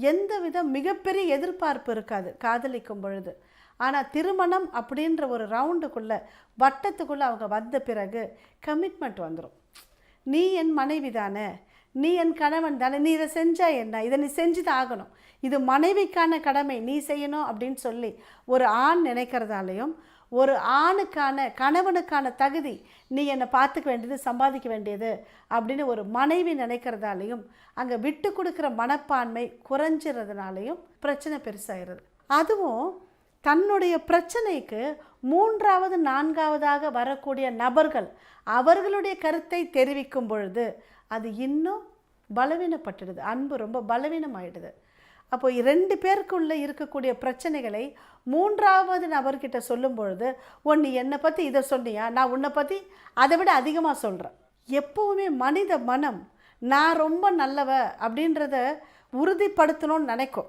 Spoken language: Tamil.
எந்தவித மிகப்பெரிய எதிர்பார்ப்பு இருக்காது காதலிக்கும் பொழுது. ஆனால் திருமணம் அப்படின்ற ஒரு ரவுண்டுக்குள்ளே வட்டத்துக்குள்ளே அவங்க வந்த பிறகு கமிட்மெண்ட் வந்துடும். நீ என் மனைவி தானே, நீ என் கணவன் தானே, நீ இதை செஞ்சால் என்ன, இதை நீ செஞ்சு தான் ஆகணும், இது மனைவிக்கான கடமை நீ செய்யணும் அப்படின்னு சொல்லி ஒரு ஆண் நினைக்கிறதாலையும், ஒரு ஆணுக்கான கணவனுக்கான தகுதி நீ என்னை பார்த்துக்க வேண்டியது சம்பாதிக்க வேண்டியது அப்படின்னு ஒரு மனைவி நினைக்கிறதாலையும் அங்கே விட்டு கொடுக்குற மனப்பான்மை குறைஞ்சிறதுனாலையும் பிரச்சனை பெருசாகிறது. அதுவும் தன்னுடைய பிரச்சனைக்கு மூன்றாவது நான்காவதாக வரக்கூடிய நபர்கள் அவர்களுடைய கருத்தை தெரிவிக்கும் பொழுது அது இன்னும் பலவீனப்பட்டுடுது. அன்பு ரொம்ப பலவீனமாயிடுது. அப்போ 2 பேருக்குள்ளே இருக்கக்கூடிய பிரச்சனைகளை மூன்றாவது நபர்கிட்ட சொல்லும் பொழுது, நீ என்னை பற்றி இதை சொன்னியா, நான் உன்னை பற்றி அதை விட அதிகமாக சொல்கிறேன். எப்போவுமே மனித மனம் நான் ரொம்ப நல்லவ அப்படின்றத உறுதிப்படுத்தணும்னு நினைக்கும்.